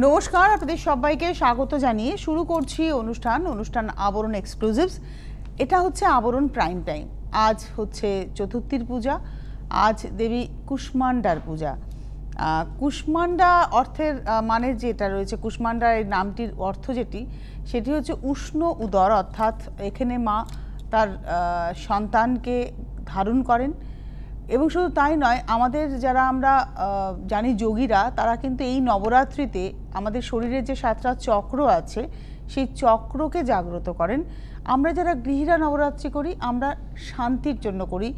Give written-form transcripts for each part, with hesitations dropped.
নমস্কার, আপনাদের সবাইকে স্বাগত জানিয়ে শুরু করছি অনুষ্ঠান আবরণ এক্সক্লুসিভস। এটা হচ্ছে আবরণ প্রাইম টাইম। আজ হচ্ছে চতুর্থীর পূজা, আজ দেবী কুষ্মান্ডার পূজা। কুষ্মান্ডা অর্থের মানে যেটা রয়েছে, কুষ্মান্ডার এই নামটির অর্থ সেটি হচ্ছে উষ্ণ উদর, অর্থাৎ এখানে মা তার সন্তানকে ধারণ করেন। এবং শুধু তাই নয়, আমাদের যারা আমরা জানি যোগীরা, তারা কিন্তু এই নবরাত্রিতে আমাদের শরীরের যে 7টা চক্র আছে সেই চক্রকে জাগ্রত করেন। আমরা যারা গৃহীরা নবরাত্রি করি, আমরা শান্তির জন্য করি,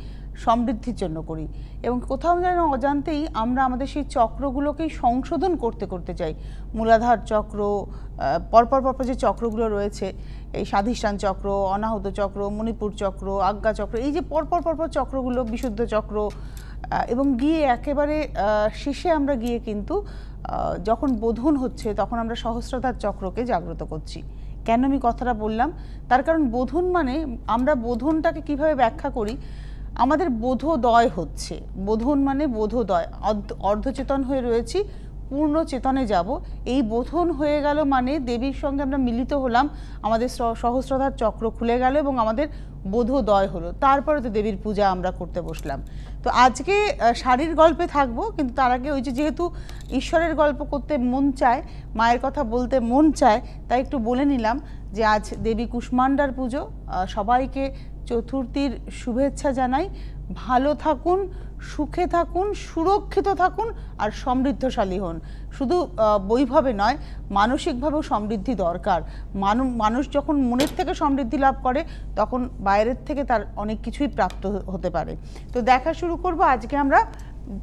সমৃদ্ধির জন্য করি, এবং কোথাও যেন অজান্তেই আমরা আমাদের সেই চক্রগুলোকেই সংশোধন করতে করতে চাই। মূলাধার চক্র, পরপর যে চক্রগুলো রয়েছে, এই স্বাধিষ্ঠান চক্র, অনাহত চক্র, মণিপুর চক্র, আজ্ঞা চক্র, এই যে পরপর চক্রগুলো, বিশুদ্ধ চক্র, এবং গিয়ে একেবারে শেষে আমরা গিয়ে কিন্তু যখন বোধন হচ্ছে তখন আমরা সহস্রধার চক্রকে জাগ্রত করছি। কেন আমি কথাটা বললাম? তার কারণ বোধন মানে, আমরা বোধনটাকে কিভাবে ব্যাখ্যা করি, আমাদের বোধোদয় হচ্ছে। বোধন মানে বোধোদয়, অর্ধচেতন হয়ে রয়েছি, পূর্ণ চেতনে যাব। এই বোধন হয়ে গেল মানে দেবীর সঙ্গে আমরা মিলিত হলাম, আমাদের সহস্রধার চক্র খুলে গেল এবং আমাদের বোধোদয় হলো। তারপরে তো দেবীর পূজা আমরা করতে বসলাম। তো আজকে শাড়ির গল্পে থাকবো, কিন্তু তার আগে ওই যেহেতু ঈশ্বরের গল্প করতে মন চায়, মায়ের কথা বলতে মন চায়, তাই একটু বলে নিলাম যে আজ দেবী কুষ্মান্ডার পুজো। সবাইকে চতুর্থীর শুভেচ্ছা জানাই। ভালো থাকুন, সুখে থাকুন, সুরক্ষিত থাকুন আর সমৃদ্ধশালী হন। শুধু বৈভবে নয়, মানসিকভাবেও সমৃদ্ধি দরকার। মানুষ যখন মনের থেকে সমৃদ্ধি লাভ করে, তখন বাইরের থেকে তার অনেক কিছুই প্রাপ্ত হতে পারে। তো দেখা শুরু করব। আজকে আমরা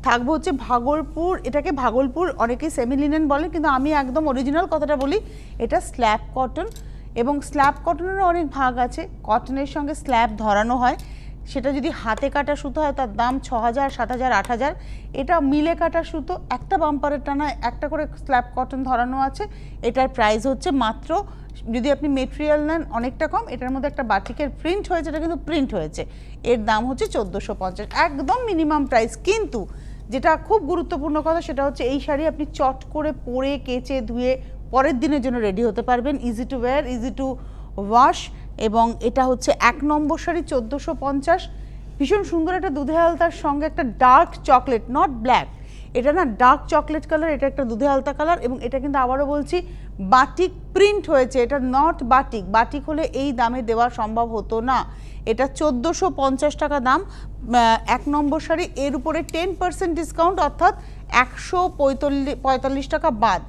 থাকবো হচ্ছে ভাগলপুর। এটাকে ভাগলপুর অনেকেই সেমি লিনেন বলে, কিন্তু আমি একদম অরিজিনাল কথাটা বলি, এটা স্ল্যাব কটন। এবং স্ল্যাব কটনেরও অনেক ভাগ আছে। কটনের সঙ্গে স্ল্যাব ধরানো হয়, সেটা যদি হাতে কাটা সুতো হয় তার দাম 6,000, 7,000, 8,000। এটা মিলে কাটা সুতো, একটা বাম্পারের টানা একটা করে স্ল্যাব কটন ধরানো আছে। এটার প্রাইস হচ্ছে মাত্র, যদি আপনি মেটেরিয়াল নেন অনেকটা কম। এটার মধ্যে একটা বাটিকের প্রিন্ট হয়েছে, এটা কিন্তু প্রিন্ট হয়েছে, এর দাম হচ্ছে 1450, একদম মিনিমাম প্রাইস। কিন্তু যেটা খুব গুরুত্বপূর্ণ কথা, সেটা হচ্ছে এই শাড়ি আপনি চট করে পরে, কেচে, ধুয়ে পরের দিনের জন্য রেডি হতে পারবেন। Easy to wire, easy to wash. এবং এটা হচ্ছে 1 নম্বর শাড়ি, 1450। ভীষণ সুন্দর একটা দুধে আলতার সঙ্গে একটা ডার্ক চকলেট, নট ব্ল্যাক, এটা না ডার্ক চকলেট কালার, এটা একটা দুধে আলতা কালার। এবং এটা কিন্তু আবারও বলছি বাটিক প্রিন্ট হয়েছে, এটা নট বাটিক। বাটিক হলে এই দামে দেওয়া সম্ভব হতো না। এটা 1450 টাকা দাম, 1 নম্বর শাড়ি। এর উপরে 10% ডিসকাউন্ট, অর্থাৎ 145 টাকা বাদ।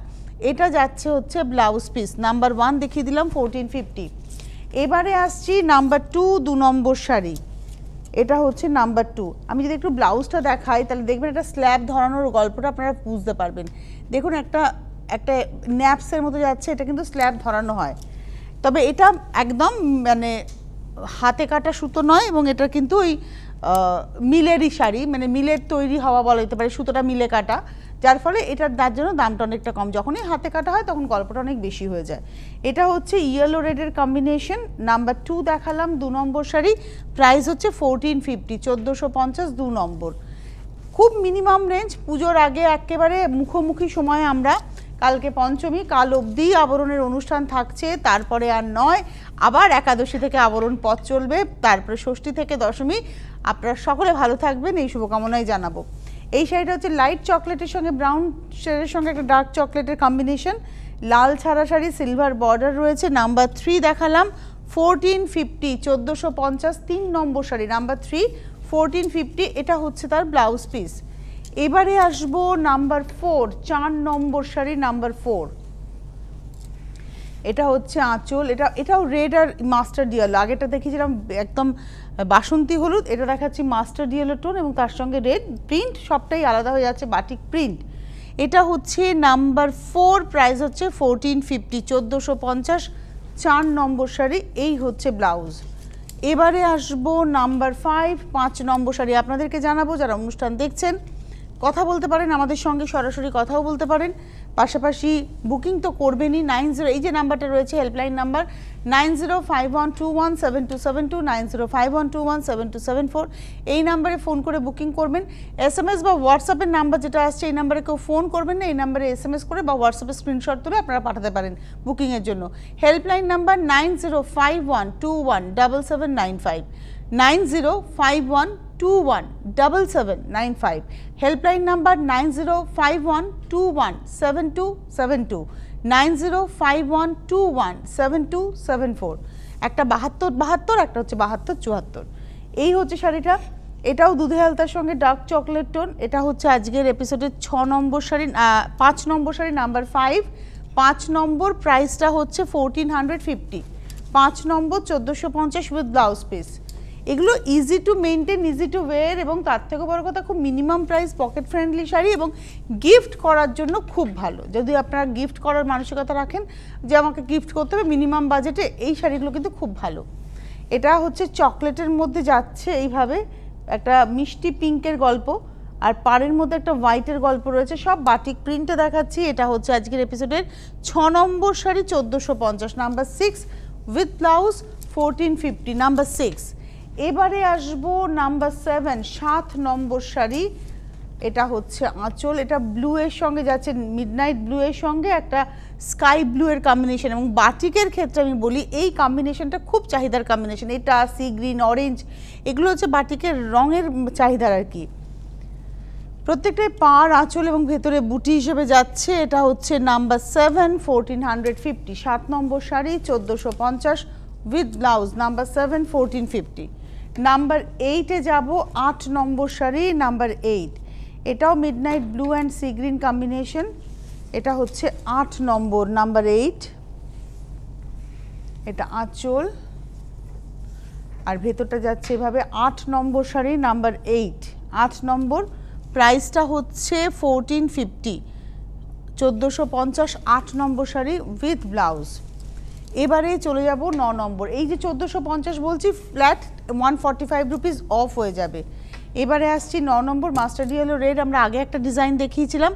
এটা যাচ্ছে হচ্ছে ব্লাউজ পিস। নাম্বার 1 দেখিয়ে দিলাম 1450। এবারে আসছি নাম্বার 2, 2 নম্বর শাড়ি। এটা হচ্ছে নাম্বার 2। আমি যদি একটু ব্লাউজটা দেখাই, তাহলে দেখবেন এটা স্ল্যাব ধরানোর গল্পটা আপনারা বুঝতে পারবেন। দেখুন, একটা ন্যাপসের মতো যাচ্ছে, এটা কিন্তু স্ল্যাব ধরানো হয়। তবে এটা একদম মানে হাতে কাটা সুতো নয়, এবং এটা কিন্তু ওই মিলেরই শাড়ি, মানে মিলের তৈরি হওয়া বলা যেতে পারে, সুতোটা মিলে কাটা, যার ফলে এটার তার জন্য দামটা অনেকটা কম। যখনই হাতে কাটা হয় তখন গল্পটা অনেক বেশি হয়ে যায়। এটা হচ্ছে ইয়েলো রেডের কম্বিনেশন। নাম্বার 2 দেখালাম, 2 নম্বর শাড়ি। প্রাইস হচ্ছে 1450, 1450, 2 নম্বর। খুব মিনিমাম রেঞ্জ। পুজোর আগে একেবারে মুখোমুখি সময়ে আমরা, কালকে পঞ্চমী, কাল অবধি আবরণের অনুষ্ঠান থাকছে, তারপরে আর নয়। আবার একাদশী থেকে আবরণ পথ চলবে, তারপরে ষষ্ঠী থেকে দশমী। আপনারা সকলে ভালো থাকবেন, এই শুভকামনাই জানাবো। এই শাড়িটা হচ্ছে লাইট চকলেটের সঙ্গে ব্রাউন শেডের সঙ্গে একটা ডার্ক চকলেটের কম্বিনেশন, লাল ছাড়া শাড়ি, সিলভার বর্ডার রয়েছে। নাম্বার 3 দেখালাম 1450, 1450, 3 নম্বর শাড়ি। নাম্বার 3 1450, এটা হচ্ছে তার ব্লাউজ পিস। এবারে আসবো নাম্বার 4, 4 নম্বর শাড়ি, নাম্বার 4। এটা হচ্ছে আঁচল। এটাও রেড আর মাস্টার্ড ইয়েলো। আগেটা দেখিয়েছিলাম একদম বাসন্তী হলুদ, এটা দেখাচ্ছি মাস্টার্ড ইয়েলো টোন, এবং তার সঙ্গে রেড প্রিন্ট, সবটাই আলাদা হয়ে যাচ্ছে, বাটিক প্রিন্ট। এটা হচ্ছে নাম্বার 4, প্রাইস হচ্ছে 1450, 1450, 4 নম্বর শাড়ি। এই হচ্ছে ব্লাউজ। এবারে আসবো নাম্বার 5, 5 নম্বর শাড়ি। আপনাদেরকে জানাবো, যারা অনুষ্ঠান দেখছেন, কথা বলতে পারেন আমাদের সঙ্গে, সরাসরি কথাও বলতে পারেন, পাশাপাশি বুকিং তো করবেনই। 90 এই যে নাম্বারটা রয়েছে হেল্পলাইন নাম্বার 9051217272 9051217274, এই নাম্বারে ফোন করে বুকিং করবেন। SMS বা হোয়াটসঅ্যাপের নাম্বার যেটা আসছে এই নাম্বারে কেউ ফোন করবেন না, এই নাম্বারে SMS করে বা হোয়াটসঅ্যাপে স্ক্রিনশট তুলে আপনারা পাঠাতে পারেন বুকিংয়ের জন্য। হেল্পলাইন নাম্বার 9051217795 9051217795, হেল্পলাইন নাম্বার 9051217272 9051217274, একটা 7272, একটা হচ্ছে 7274। এই হচ্ছে শাড়িটা, এটাও দুধে হালতার সঙ্গে ডার্ক চকলেট টোন। এটা হচ্ছে আজকের এপিসোডের 6 নম্বর শাড়ি, 5 নম্বর শাড়ি, নাম্বার 5। 5 নম্বর প্রাইসটা হচ্ছে 1450, 5 নম্বর 1450 উইথ ব্লাউজ পিস। এগুলো easy to maintain, easy to wire, এবং তার থেকে বড় কথা খুব minimum price, pocket friendly sari এবং গিফট করার জন্য খুব ভালো। যদি আপনারা গিফট করার মানসিকতা রাখেন যে আমাকে গিফট করতে হবে মিনিমাম বাজেটে, এই শাড়িগুলো কিন্তু খুব ভালো। এটা হচ্ছে চকলেটের মধ্যে যাচ্ছে এইভাবে একটা মিষ্টি পিঙ্কের গল্প, আর পাড়ের মধ্যে একটা হোয়াইটের গল্প রয়েছে, সব বাটিক প্রিন্টে দেখাচ্ছি। এটা হচ্ছে আজকের এপিসোডের 6 নম্বর sari 1450, number 6 with blouse 1450, number 6। এবারে আসবো নাম্বার 7, 7 নম্বর শাড়ি। এটা হচ্ছে আঁচল, এটা ব্লু এর সঙ্গে যাচ্ছে, মিডনাইট ব্লু এর সঙ্গে একটা স্কাই ব্লু এর কম্বিনেশন, এবং বাটিকের ক্ষেত্রে আমি বলি এই কম্বিনেশনটা খুব চাহিদার কম্বিনেশন। এটা সি গ্রিন, অরেঞ্জ, এগুলো হচ্ছে বাটিকের রঙের চাহিদার আর কি। প্রত্যেকটাই পাড়, আঁচল এবং ভেতরে বুটি হিসেবে যাচ্ছে। এটা হচ্ছে নাম্বার 7 1450, 7 নম্বর sari 1450 with blouse, number 7 1450। Number 8-এ যাব, 8 নম্বর শাড়ি, নাম্বার 8। এটাও midnight blue and sea green combination. এটা হচ্ছে 8 নম্বর, নাম্বার 8। এটা আঁচল আর ভেতরটা যাচ্ছে এভাবে। 8 নম্বর শাড়ি, নাম্বার 8, 8 নম্বর, প্রাইসটা হচ্ছে 1450, 1450, 8 নম্বর শাড়ি উইথ ব্লাউজ। এবারে চলে যাব 9 নম্বর। এই যে 1450 বলছি, ফ্ল্যাট 145 রুপিস অফ হয়ে যাবে। এবারে আসছি 9 নম্বর, মাস্টার্ড ইয়েলো রেড। আমরা আগে একটা ডিজাইন দেখিয়েছিলাম,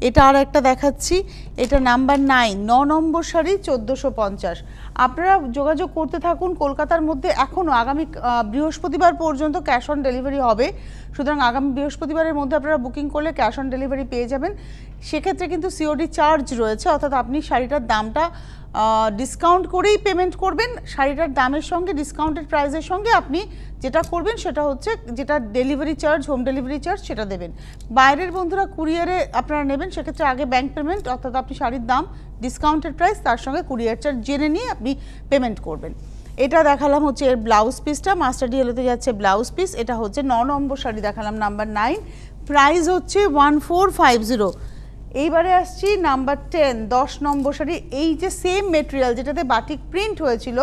এটা আর একটা দেখাচ্ছি। এটা নাম্বার 9, 9 নম্বর শাড়ি 1450। আপনারা যোগাযোগ করতে থাকুন কলকাতার মধ্যে। এখনও আগামী বৃহস্পতিবার পর্যন্ত ক্যাশ অন ডেলিভারি হবে, সুতরাং আগামী বৃহস্পতিবারের মধ্যে আপনারা বুকিং করলে ক্যাশ অন ডেলিভারি পেয়ে যাবেন। সেক্ষেত্রে কিন্তু সিওডি চার্জ রয়েছে, অর্থাৎ আপনি শাড়িটার দামটা ডিসকাউন্ট করেই পেমেন্ট করবেন। শাড়িটার দামের সঙ্গে ডিসকাউন্টেড প্রাইসের সঙ্গে আপনি যেটা করবেন সেটা হচ্ছে যেটা delivery charge, home delivery charge সেটা দেবেন। বাইরের বন্ধুরা কুরিয়ারে আপনারা নেবেন, সেক্ষেত্রে আগে ব্যাংক পেমেন্ট, অর্থাৎ আপনি শাড়ির দাম ডিসকাউন্টেড প্রাইস তার সঙ্গে কুরিয়ার চার্জ জেনে নিয়ে আপনি পেমেন্ট করবেন। এটা দেখালাম হচ্ছে এর ব্লাউজ পিসটা, মাস্টার্ড ইয়েলোতে যাচ্ছে ব্লাউজ পিস। এটা হচ্ছে 9 নম্বর শাড়ি দেখালাম, নাম্বার 9, প্রাইস হচ্ছে 1450। এইবারে আসছি নাম্বার 10, 10 নম্বর শাড়ি। এই যে সেম মেটেরিয়াল যেটাতে বাটিক প্রিন্ট হয়েছিল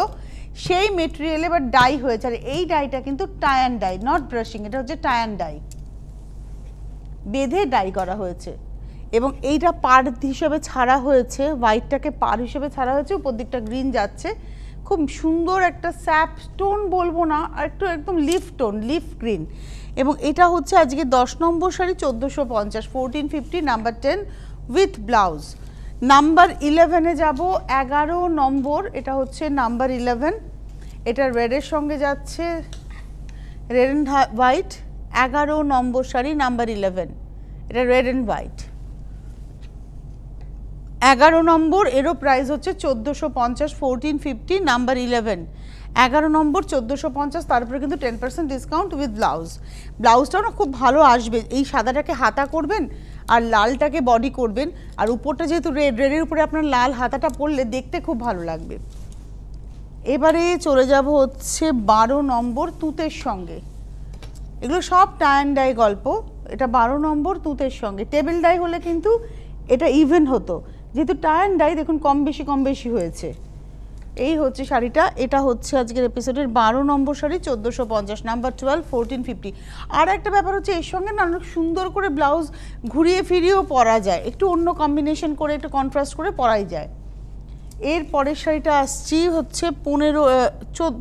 সেই মেটেরিয়ালে এবার ডাই হয়েছে, আর এই ডাইটা কিন্তু tie and dye, not brushing, এটা হচ্ছে টাই অ্যান্ড ডাই, বেঁধে ডাই করা হয়েছে। এবং এইটা পাড় হিসেবে ছাড়া হয়েছে, হোয়াইটটাকে পাড় হিসেবে ছাড়া হয়েছে, উপর দিকটা গ্রিন যাচ্ছে। খুব সুন্দর একটা স্যাপ টোন বলবো না, আর একটু একদম লিফ টোন, লিফ গ্রিন। এবং এটা হচ্ছে আজকে 10 নম্বর sari 1450, 1450, number 10 with blouse. Number 11-এ যাব, 11 নম্বর। এটা হচ্ছে নাম্বার 11, এটা রেডের সঙ্গে যাচ্ছে, red and white. 11 number sari, number 11, এটা রেড অ্যান্ড হোয়াইট। 11 নম্বর, এরও প্রাইস হচ্ছে 1450, 1450, নাম্বার 11। 11 নম্বর 1450, তারপরে কিন্তু 10% ডিসকাউন্ট উইথ ব্লাউজ। ব্লাউজটাও না খুব ভালো আসবে, এই সাদাটাকে হাতা করবেন আর লালটাকে বডি করবেন, আর উপরটা যেহেতু রেড, রেডের উপরে আপনার লাল হাতাটা পরলে দেখতে খুব ভালো লাগবে। এবারে চলে যাব হচ্ছে 12 নম্বর, তুঁতের সঙ্গে। এগুলো সব টাই অ্যান্ড ডাই গল্প। এটা 12 নম্বর, তুঁতের সঙ্গে। টেবিল ডাই হলে কিন্তু এটা ইভেন হতো, যেহেতু টাই অ্যান্ড ডাই দেখুন কম বেশি হয়েছে। এই হচ্ছে শাড়িটা, এটা হচ্ছে আজকের এপিসোডের 12 নম্বর শাড়ি 1450, নাম্বার 12, 1450। আর একটা ব্যাপার হচ্ছে এর সঙ্গে না অনেক সুন্দর করে ব্লাউজ ঘুরিয়ে ফিরিয়েও পরা যায়, একটু অন্য কম্বিনেশন করে একটু কন্ট্রাস্ট করে পরাই যায়। এর পরের শাড়িটা আসছি হচ্ছে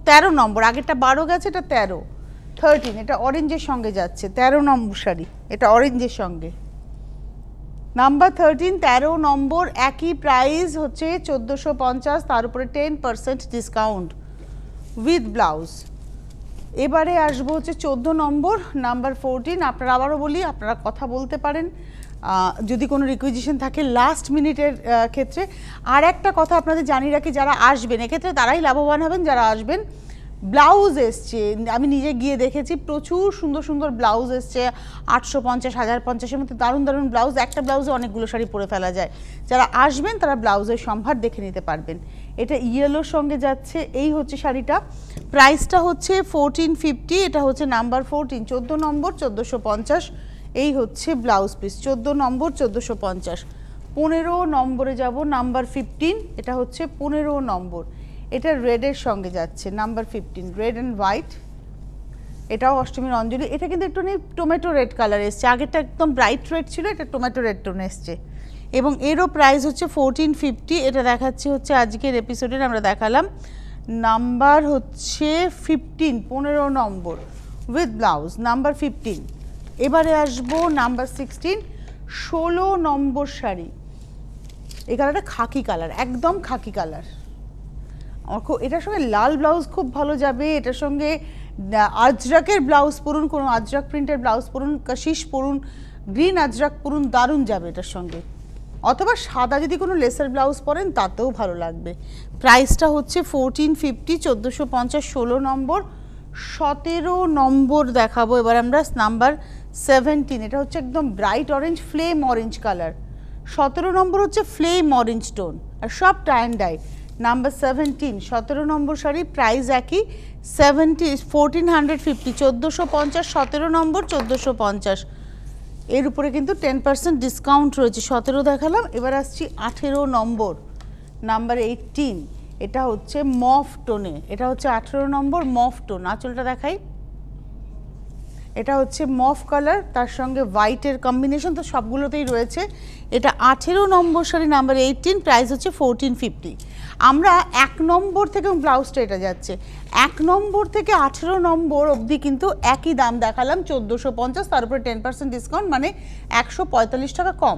13 নম্বর, আগেরটা 12 গেছে, এটা 13, এটা অরেঞ্জের সঙ্গে যাচ্ছে। 13 নম্বর শাড়ি, এটা অরেঞ্জের সঙ্গে। নাম্বার 13 13 নম্বর, একই প্রাইস হচ্ছে 1450, তার উপরে 10% ডিসকাউন্ট উইথ ব্লাউজ। এবারে আসবো হচ্ছে 14 নম্বর, নাম্বার 14। আপনারা আবারও বলি, আপনারা কথা বলতে পারেন যদি কোনো রিকুইজিশন থাকে লাস্ট মিনিটের ক্ষেত্রে। আর একটা কথা আপনাদের জানিয়ে রাখি, যারা আসবেন এক্ষেত্রে তারাই লাভবান হবেন যারা আসবেন। ব্লাউজ এসছে, আমি নিজে গিয়ে দেখেছি, প্রচুর সুন্দর সুন্দর ব্লাউজ এসছে, 850 1050-এর মধ্যে দারুণ দারুণ ব্লাউজ। একটা ব্লাউজে অনেকগুলো শাড়ি পরে ফেলা যায়। যারা আসবেন তারা ব্লাউজের সম্ভার দেখে নিতে পারবেন। এটা ইয়েলোর সঙ্গে যাচ্ছে, এই হচ্ছে শাড়িটা, প্রাইসটা হচ্ছে 1450। এটা হচ্ছে নাম্বার 14, 14 নম্বর 1450। এই হচ্ছে ব্লাউজ পিস, 14 নম্বর 1450। 15 নম্বরে যাব, নাম্বার 15। এটা হচ্ছে 15 নম্বর, এটা রেডের সঙ্গে যাচ্ছে, নাম্বার 15, রেড অ্যান্ড হোয়াইট। এটাও অষ্টমীর অঞ্জলি। এটা কিন্তু একটু টমেটো রেড কালার এসছে, আগেরটা একদম ব্রাইট রেড ছিল, এটা টমেটো রেড টোন এসছে। এবং এরও প্রাইস হচ্ছে 1450। এটা দেখাচ্ছি হচ্ছে আজকের এপিসোডের আমরা দেখালাম, নাম্বার হচ্ছে 15, 15 নম্বর উইথ ব্লাউজ, নাম্বার 15। এবারে আসবো নাম্বার 16, 16 নম্বর শাড়ি। এই কালারটা খাকি কালার, একদম খাকি কালার। আমার খুব, এটার সঙ্গে লাল ব্লাউজ খুব ভালো যাবে, এটার সঙ্গে আজরাকের ব্লাউজ পরুন, কোনো আজরাক প্রিন্টের ব্লাউজ পরুন, কাশিস পরুন, গ্রিন আজরাক পরুন, দারুণ যাবে এটার সঙ্গে। অথবা সাদা যদি কোনো লেসার ব্লাউজ পরেন তাতেও ভালো লাগবে। প্রাইসটা হচ্ছে 1450, 1450, 16 নম্বর। 17 নম্বর দেখাবো এবার আমরা, নাম্বার 17। এটা হচ্ছে একদম bright orange, flame orange colour. 17 নম্বর হচ্ছে ফ্লেম অরেঞ্জ টোন, আর সব টাই অ্যান্ড ডাই। নাম্বার 17, 17 নম্বর শাড়ি, প্রাইস একই 1450, 1450, 17 নম্বর 1450। এর উপরে কিন্তু 10% ডিসকাউন্ট রয়েছে। 17 দেখালাম, এবার আসছি 18 নম্বর, নাম্বার 18। এটা হচ্ছে মফ টোনে, এটা হচ্ছে 18 নম্বর মফ টোন। আঁচলটা দেখাই, এটা হচ্ছে মফ কালার, তার সঙ্গে হোয়াইটের কম্বিনেশন তো সবগুলোতেই রয়েছে। এটা 18 নম্বর শাড়ি, নাম্বার 18, প্রাইস হচ্ছে 1450। আমরা 1 নম্বর থেকে ব্লাউজটা এটা যাচ্ছে, 1 নম্বর থেকে 18 নম্বর অবধি কিন্তু একই দাম দেখালাম, 1450, তার উপরে 10% ডিসকাউন্ট, মানে 145 টাকা কম।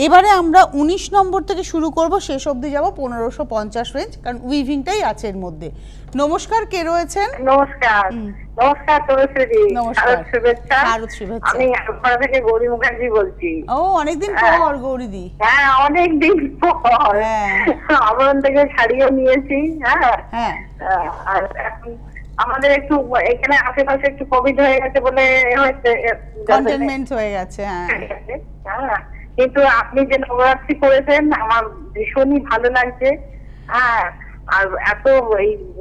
এবারে আমরা 19 নম্বর থেকে শুরু করব, শেষ অবধি যাব 1550 রেঞ্জ, কারণ উইভিংটাই আছে এর মধ্যে। নমস্কার, কে রয়েছেন? নমস্কার। নমস্কার তুলসীদি, নমস্কার, শুভেচ্ছা। শারদ শুভেচ্ছা। আমি আলপাড়া থেকে গৌরী মুখার্জি বলছি। ও, অনেকদিন পর গৌরীদি। হ্যাঁ, অনেকদিন পর। আবরণ থেকে শাড়িও নিয়েছি। হ্যাঁ, আর এখন আমাদের একটু এখানে আশেপাশে একটু কোভিড হয়ে গেছে বলে কন্টেনমেন্ট হয়ে গেছে। হ্যাঁ, কিন্তু আপনি যে নবরাত্রি করেছেন আমার ভীষণই ভালো লাগছে। হ্যাঁ, আর এত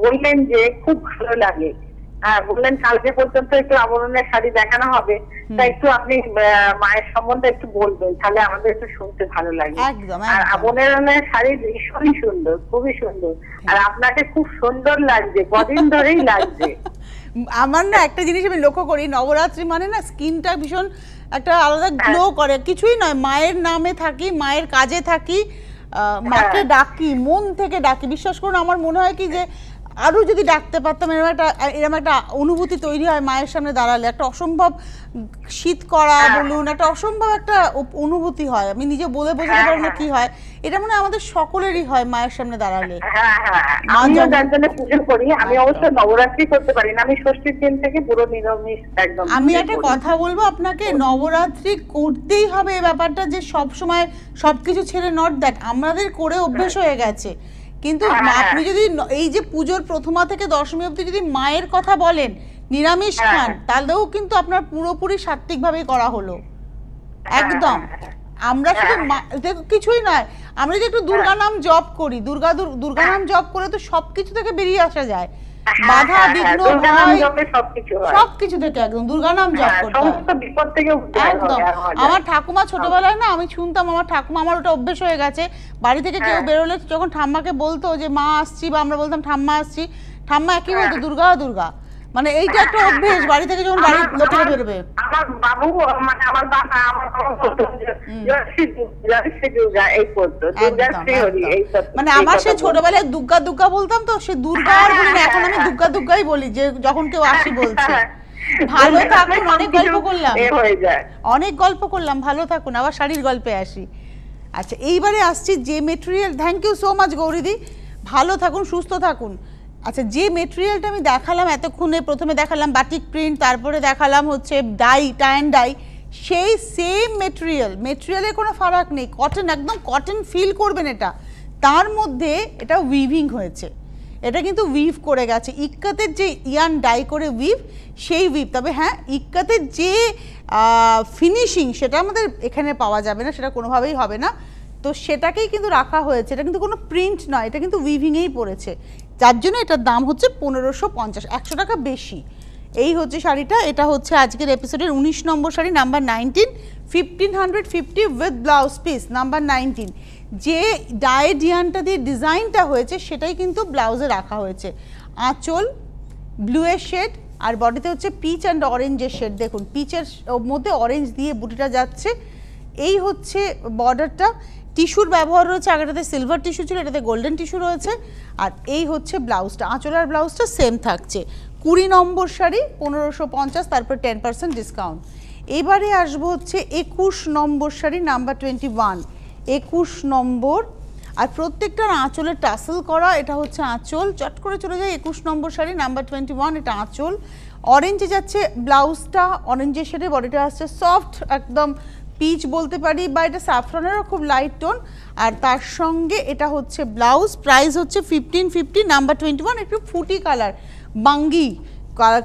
বললেন যে খুব ভালো লাগে। হ্যাঁ, বললেন কালকে পর্যন্ত একটু আবরণের শাড়ি দেখানো হবে, তাই একটু আপনি মায়ের সম্বন্ধে একটু বলবেন, তাহলে আমাদের একটু শুনতে ভালো লাগে। আর আবরণের শাড়ি ভীষণই সুন্দর, খুবই সুন্দর, আর আপনাকে খুব সুন্দর লাগছে, কদিন ধরেই লাগছে। আমার না একটা জিনিস আমি লক্ষ্য করি, নবরাত্রি মানে না স্কিনটা ভীষণ একটা আলাদা গ্লো করে। কিছুই নয়, মায়ের নামে থাকি, মায়ের কাজে থাকি, মাকে ডাকি, মন থেকে ডাকি। বিশ্বাস করুন, আমার মনে হয় কি যে আরো যদি ডাকতে পারতাম, এরকম একটা অনুভূতি তৈরি হয় মায়ের সামনে দাঁড়ালে, একটা অসম্ভব শীত করা বলুন, একটা অসম্ভব একটা অনুভূতি হয়, আমি নিজে বলে বোঝাতে পারবো না কি হয়। এটা মনে হয় আমাদের সকলেরই হয় মায়ের সামনে দাঁড়ালে। আমিও যার জন্য পুজো করি। আমি অবশ্য নবরাত্রি করতে পারি না, আমি ষষ্ঠীর দিন থেকে পুরো নিরামিষ একদম। আমি একটা কথা বলবো আপনাকে, নবরাত্রি করতেই হবে, এই ব্যাপারটা যে সব সময় সবকিছু ছেড়ে নট দ্যাট, আমাদের করে অভ্যেস হয়ে গেছে। কিন্তু আপনি যদি এই যে পুজোর প্রথমা থেকে দশমী অবধি যদি মায়ের কথা বলেন, নিরামিষ খান, তাহলেও কিন্তু আপনার পুরোপুরি সাত্ত্বিকভাবেই করা হলো একদম। আমরা শুধু কিছুই নয়, আমরা যদি একটু দুর্গা নাম জপ করি, দুর্গা নাম জপ করে তো সবকিছু থেকে বেরিয়ে আসা যায়, বাধা বিঘ্ন সবকিছু থেকে একদম দুর্গা নাম জপ করতে একদম। আমার ঠাকুমা ছোটবেলায় না, আমি শুনতাম, আমার ঠাকুমা, আমার ওটা অভ্যেস হয়ে গেছে, বাড়ি থেকে কেউ বেরোলে যখন ঠাম্মাকে বলতো যে মা আসছি, বা আমরা বলতাম ঠাম্মা আসছি, ঠাম্মা একই বলতো দুর্গা দুর্গা, মানে এইটা একটা অভ্যেস বাড়ি থেকে যখন বাড়ির লোকেরা বেরোবে। আমার বাবু মানে আমার বাবা আমার মানে আমার সে ছোটবেলায় দুর্গা দুর্গা বলতাম, তো সে দুর্গা আর বলি না, এখন আমি দুর্গা দুর্গাই বলি, যে যখন কেউ আসি বলছে। ভালো থাকুন, অনেক গল্প করলাম, হয়ে যায়, অনেক গল্প করলাম, ভালো থাকুন, আবার শাড়ির গল্পে আসি। আচ্ছা এইবারে আসছি যে material, thank you so much গৌরীদি, ভালো থাকুন, সুস্থ থাকুন। আচ্ছা যে মেটেরিয়ালটা আমি দেখালাম এতক্ষণে, প্রথমে দেখালাম বাটিক প্রিন্ট, তারপরে দেখালাম হচ্ছে ডাই, টাই ডাই, সেই সেম মেটেরিয়ালের কোনো ফারাক নেই, কটন, একদম কটন ফিল করবেন এটা। তার মধ্যে এটা উইভিং হয়েছে, এটা কিন্তু উইভ করে গেছে, ইক্কাতের যে ইয়ান ডাই করে উইভ, সেই উইভ। তবে হ্যাঁ, ইক্কাতের যে ফিনিশিং সেটা আমাদের এখানে পাওয়া যাবে না, সেটা কোনোভাবেই হবে না, তো সেটাকেই কিন্তু রাখা হয়েছে। এটা কিন্তু কোনো প্রিন্ট নয়, এটা কিন্তু উইভিংয়েই পড়েছে, যার জন্য এটার দাম হচ্ছে 1550, 100 টাকা বেশি। এই হচ্ছে শাড়িটা, এটা হচ্ছে আজকের এপিসোডের 19 নম্বর sari, number 19, 1550 with blouse piece, number 19। যে ডায়েডিয়ানটা দিয়ে ডিজাইনটা হয়েছে সেটাই কিন্তু ব্লাউজে রাখা হয়েছে। আঁচল ব্লুয়ের শেড, আর বডিতে হচ্ছে পিচ অ্যান্ড অরেঞ্জের শেড, দেখুন পিচের মধ্যে অরেঞ্জ দিয়ে বুটিটা যাচ্ছে। এই হচ্ছে বর্ডারটা, টিস্যুর ব্যবহার রয়েছে, আগেটাতে সিলভার টিস্যু ছিল, এটাতে গোল্ডেন টিস্যু রয়েছে। আর এই হচ্ছে ব্লাউজটা, আঁচল আর ব্লাউজটা সেম থাকছে। 20 নম্বর শাড়ি 1550, তারপর 10% ডিসকাউন্ট। এবারে আসবো হচ্ছে 21 নম্বর শাড়ি, নাম্বার 21, 21 নম্বর। আর প্রত্যেকটার আঁচলের টাসেল করা, এটা হচ্ছে আঁচল, চট করে চলে যায় 21 নম্বর শাড়ি, নাম্বার 21, এটা আঁচল। অরেঞ্জে যাচ্ছে ব্লাউজটা, অরেঞ্জের শেডে, বডিটা আসছে সফট একদম পিচ বলতে পারি, বা এটা স্যাফরনেরও খুব লাইট টোন। আর তার সঙ্গে এটা হচ্ছে ব্লাউজ, প্রাইস হচ্ছে 1550, নাম্বার 21, একটু ফুটি কালার, বাঙ্গি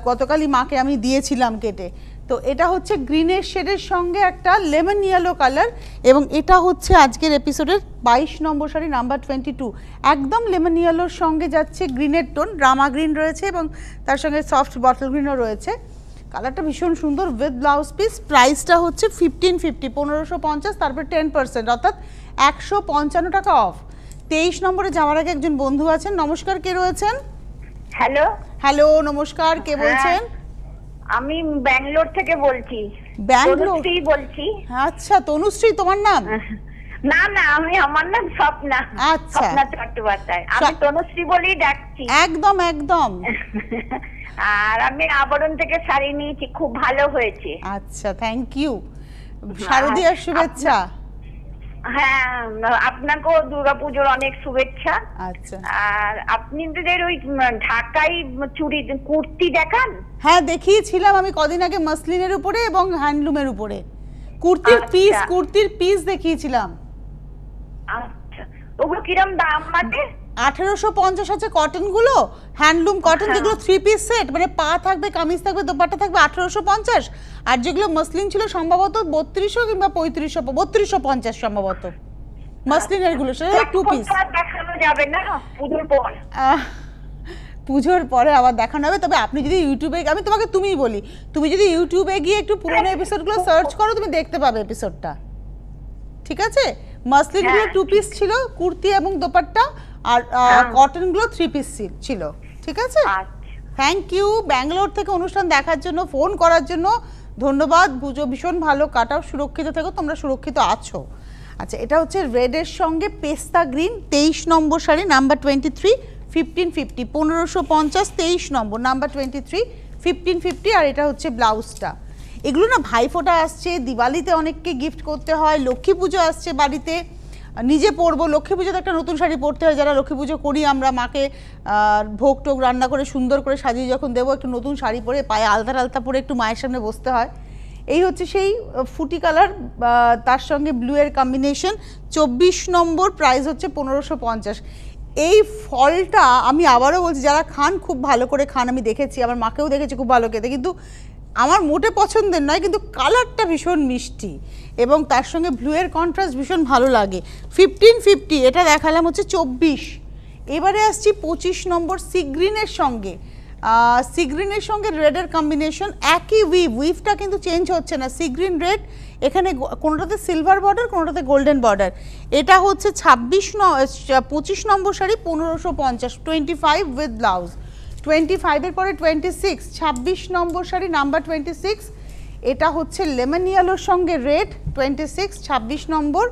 গতকালই মাকে আমি দিয়েছিলাম কেটে। তো এটা হচ্ছে গ্রিনের শেডের সঙ্গে একটা লেমন ইয়েলো কালার, এবং এটা হচ্ছে আজকের এপিসোডের 22 নম্বর শাড়ি, নাম্বার 22, একদম লেমন ইয়েলোর সঙ্গে যাচ্ছে গ্রিনের টোন, রামা গ্রিন রয়েছে এবং তার সঙ্গে সফট বটল গ্রিনও রয়েছে। কালারটা ভীষণ সুন্দর, উইথ ব্লাউজ পিস। প্রাইসটা হচ্ছে 1550, 1550, তারপর 10%, অর্থাৎ 155 টাকা অফ। 23 নম্বরে যাওয়ার আগে একজন বন্ধু আছেন, নমস্কার, কে রয়েছেন? হ্যালো হ্যালো, নমস্কার, কে বলছেন? আমি ব্যাঙ্গালোর থেকে বলছি, ব্যাঙ্গালোর তনুশ্রী বলছি। আচ্ছা, তনুশ্রী তোমার নাম? না না, আমার নাম স্বপ্না, আচ্ছা, স্বপ্না চট্টোপাধ্যায়, আমি তনুশ্রী বলেই ডাকছি। একদম একদম। আর আমি আবরণ থেকে শাড়ি নিয়েছি, খুব ভালো হয়েছে। আচ্ছা, থ্যাংক ইউ, শারদীয়ার শুভেচ্ছা। হ্যাঁ, আপনাকেও দুর্গাপুজোর অনেক শুভেচ্ছা। আচ্ছা, আর আপনাদের ওই ঢাকাই চুড়ি কুর্তি দেখান? হ্যাঁ দেখিয়েছিলাম আমি কদিন আগে, মসলিনের উপরে এবং হ্যান্ডলুমের উপরে কুর্তির পিস দেখিয়েছিলাম। আচ্ছা, ওগুলো কিরম দাম আছে? 1850 আছে কটন গুলো, হ্যান্ডলুম কটন, যেগুলো 3 পিস সেট, মানে পা থাকবে, কামিজ থাকবে, দোপাট্টা থাকবে, 1850। আর যেগুলো মসলিন ছিল সম্ভবত 3200 কিংবা 3250 সম্ভবত মসলিনের গুলো, সেটা 2 পিস। দেখানো যাবে না পুজোর পর? পুজোর পরে আবার দেখানো হবে। তবে আপনি যদি ইউটিউবে, আমি তোমাকে তুমিই বলি, তুমি যদি ইউটিউবে গিয়ে একটু পুরোনো এপিসোডগুলো সার্চ করো, তুমি দেখতে পাবে এপিসোডটা, ঠিক আছে? মসলিনগুলো 2 পিস ছিল, কুর্তি এবং দোপাট্টা, আর কটনগুলো 3 পিস ছিল, ঠিক আছে? থ্যাংক ইউ, ব্যাঙ্গালোর থেকে অনুষ্ঠান দেখার জন্য, ফোন করার জন্য ধন্যবাদ। পুজো ভীষণ ভালো কাটাও, সুরক্ষিত থেকো, তোমরা সুরক্ষিত আছো। আচ্ছা, এটা হচ্ছে রেডের সঙ্গে পেস্তা গ্রিন, 23 নম্বর শাড়ি, নাম্বার 23, 1550, 1550, 23 নম্বর, নাম্বার 23, 1550। আর এটা হচ্ছে ব্লাউজটা। এগুলো না ভাইফোঁটা আসছে, দিওয়ালিতে অনেককে গিফট করতে হয়, লক্ষ্মী পুজো আসছে বাড়িতে, নিজে পরবো, লক্ষ্মী পুজোতে একটা নতুন শাড়ি পরতে হয়, যারা লক্ষ্মী পুজো করি আমরা, মাকে ভোগ টোগ রান্না করে সুন্দর করে সাজিয়ে যখন দেবো, একটু নতুন শাড়ি পরে পায়ে আলতা পরে একটু মায়ের সামনে বসতে হয়। এই হচ্ছে সেই ফুটি কালার, তার সঙ্গে ব্লু এর কম্বিনেশন, 24 নম্বর, প্রাইস হচ্ছে 1550। এই ফলটা আমি আবারও বলছি, যারা খান খুব ভালো করে খান, আমি দেখেছি, আমার মাকেও দেখেছি খুব ভালো খেতে, কিন্তু আমার মোটে পছন্দের নয়, কিন্তু কালারটা ভীষণ মিষ্টি এবং তার সঙ্গে ব্লু এর কন্ট্রাস্ট ভীষণ ভালো লাগে। 1550, এটা দেখালাম হচ্ছে 24। এবারে আসছি 25 নম্বর, সি গ্রিনের সঙ্গে রেডের কম্বিনেশন, একই উইভটা কিন্তু চেঞ্জ হচ্ছে না, সি গ্রিন রেড, এখানে কোনোটাতে সিলভার বর্ডার, কোনোটাতে গোল্ডেন বর্ডার। এটা হচ্ছে 25 নম্বর শাড়ি, 1550, 25 উইথ ব্লাউজ। 25-এর পরে 26, 26 নম্বর শাড়ি, নাম্বার 26, এটা হচ্ছে লেমন ইয়েলোর সঙ্গে রেড, 26, 26 নম্বর,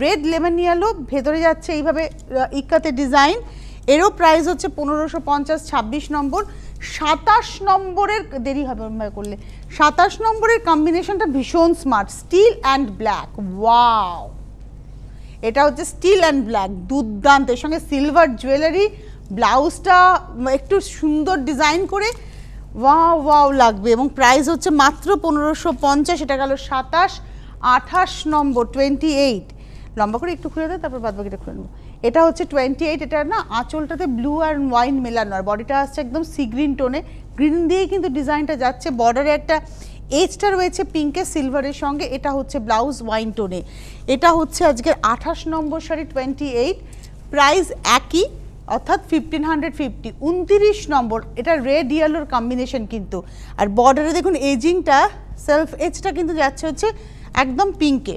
রেড লেমন ইয়েলো, ভেতরে যাচ্ছে এইভাবে ইক্কাতে ডিজাইন, এরও প্রাইস হচ্ছে 1550, 26 নম্বর। 27 নম্বরের, দেরি হবে করলে, 27 নম্বরের কম্বিনেশনটা ভীষণ smart, steel and black. Wow, এটা হচ্ছে স্টিল অ্যান্ড ব্ল্যাক, দুর্দান্ত। এর সঙ্গে সিলভার জুয়েলারি, ব্লাউজটা একটু সুন্দর ডিজাইন করে ওয়াও ওয়াও লাগবে। এবং প্রাইস হচ্ছে মাত্র 1550। এটা গেল 27। 28 নম্বর 28, লম্বা করে একটু খুলে দেয়, তারপর বাদ বাকিটা খুলে নেবো। এটা হচ্ছে 28। এটা না আঁচলটাতে ব্লু আর ওয়াইন মেলানো, আর বডিটা আসছে একদম সি গ্রিন টোনে, গ্রিন দিয়েই কিন্তু ডিজাইনটা যাচ্ছে। বর্ডারে একটা এজটা রয়েছে পিঙ্কের সিলভারের সঙ্গে। এটা হচ্ছে ব্লাউজ ওয়াইন টোনে। এটা হচ্ছে আজকের 28 নম্বর শাড়ি 28, প্রাইস একই অর্থাৎ 1550। 29 নম্বর, এটা রেড ইয়েলোর কম্বিনেশন কিন্তু, আর বর্ডারে দেখুন এজিংটা, সেলফ এজটা কিন্তু যাচ্ছে হচ্ছে একদম পিঙ্কে।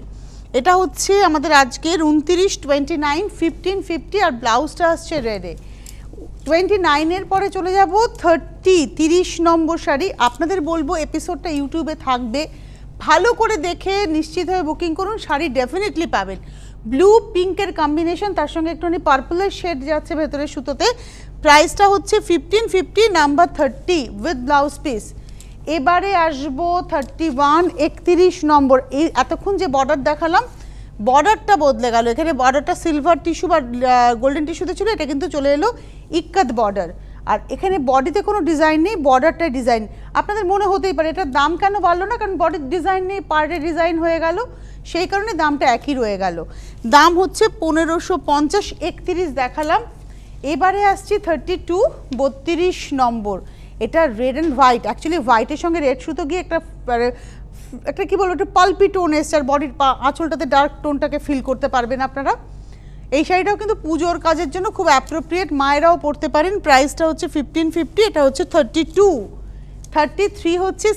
এটা হচ্ছে আমাদের আজকের 29, 29, 1550, আর ব্লাউজটা আসছে রেডে। 29-এর পরে চলে যাব 30 নম্বর শাড়ি। আপনাদের বলবো এপিসোডটা ইউটিউবে থাকবে, ভালো করে দেখে নিশ্চিত হয়ে বুকিং করুন, শাড়ি ডেফিনেটলি পাবেন। ব্লু পিঙ্কের কম্বিনেশন, তার সঙ্গে একটুখানি পার্পলের শেড যাচ্ছে ভেতরে সুতোতে। প্রাইসটা হচ্ছে 1550, নাম্বার 30 উইথ ব্লাউজ পিস। এবারে আসবো 31, 31 নম্বর। এই এতক্ষণ যে বর্ডার দেখালাম, বর্ডারটা বদলে গেল। এখানে বর্ডারটা সিলভার টিস্যু বা গোল্ডেন টিস্যুতে ছিল, এটা কিন্তু চলে এলো ইক্কাত বর্ডার। আর এখানে বডিতে কোনো ডিজাইন নেই, বর্ডারটাই ডিজাইন। আপনাদের মনে হতেই পারে এটার দাম কেন বাড়লো না, কারণ বডির ডিজাইন নেই, পার্টে ডিজাইন হয়ে গেল, সেই কারণে দামটা একই রয়ে গেল। দাম হচ্ছে 1550। 31 দেখালাম, এবারে আসছি 32, 32 নম্বর। এটা রেড অ্যান্ড হোয়াইট, অ্যাকচুয়ালি হোয়াইটের সঙ্গে রেড সুতো গিয়ে একটা কি বলবো, একটা পালপি টোন এসছে, আর বডির আঁচলটাতে ডার্ক টোনটাকে ফিল করতে পারবেন আপনারা। এই শাড়িটাও কিন্তু পুজোর কাজের জন্য খুব অ্যাপ্রোপ্রিয়েট, মায়েরাও পরতে পারেন। প্রাইসটা হচ্ছে 1550। এটা হচ্ছে 32। 33 হচ্ছে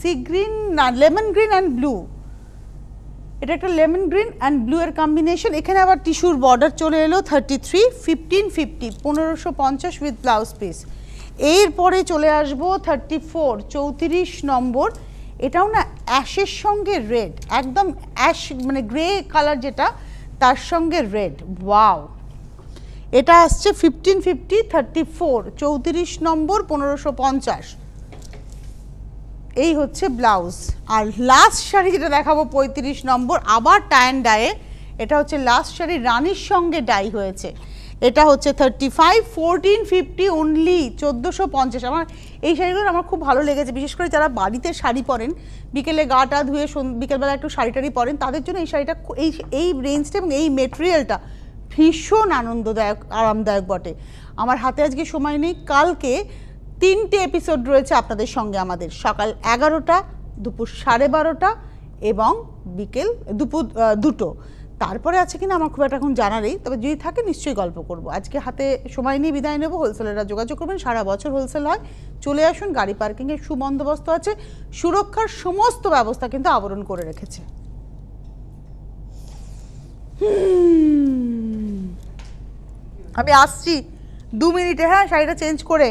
সি গ্রিন না লেমন গ্রিন অ্যান্ড ব্লু। এটা একটা লেমন গ্রিন অ্যান্ড ব্লু এর কম্বিনেশন। এখানে আবার টিস্যুর বর্ডার চলে এলো। 33, 1550, 1550 উইথ ব্লাউজ পিস। এরপরে চলে আসবো 34, 34 নম্বর। এটাও না অ্যাশের সঙ্গে রেড, একদম অ্যাশ মানে গ্রে কালার যেটা, তার সঙ্গে রেড। ওয়াও, এটা আসছে 1550, 34, 34 নম্বর, 1550। এই হচ্ছে ব্লাউজ। আর লাস্ট শাড়ি যেটা দেখাবো 35 নম্বর, আবার টাই অ্যান্ড ডায়ে। এটা হচ্ছে লাস্ট শাড়ি, রানীর সঙ্গে ডাই হয়েছে। এটা হচ্ছে 35, 1450 অনলি, 1450। আমার এই শাড়িগুলো আমার খুব ভালো লেগেছে, বিশেষ করে যারা বাড়িতে শাড়ি পরেন, বিকেলে গাটা ধুয়ে বিকেলবেলা একটু শাড়ি টাড়ি পরেন, তাদের জন্য এই শাড়িটা, এই রেঞ্জটা এবং এই মেটেরিয়ালটা ভীষণ আনন্দদায়ক, আরামদায়ক বটে। আমার হাতে আজকে সময় নেই, কালকে 3টে এপিসোড রয়েছে আপনাদের সঙ্গে আমাদের, সকাল 11টা, দুপুর 12:30 এবং বিকেল দুপুর 2টো। তারপরে আছে কিনা আমার খুব একটা এখন জানা নেই, তবে যদি থাকে নিশ্চয়ই গল্প করব। আজকে হাতে সময় নিয়ে বিদায় নেব। হোলসেলাররা যোগাযোগ করবেন, সারা বছর হোলসেল হয়, চলে আসুন। গাড়ি পার্কিংয়ের সুবন্দোবস্ত আছে, সুরক্ষার সমস্ত ব্যবস্থা কিন্তু আবরণ করে রেখেছে। আমি আসছি 2 মিনিটে, হ্যাঁ, শাড়িটা চেঞ্জ করে।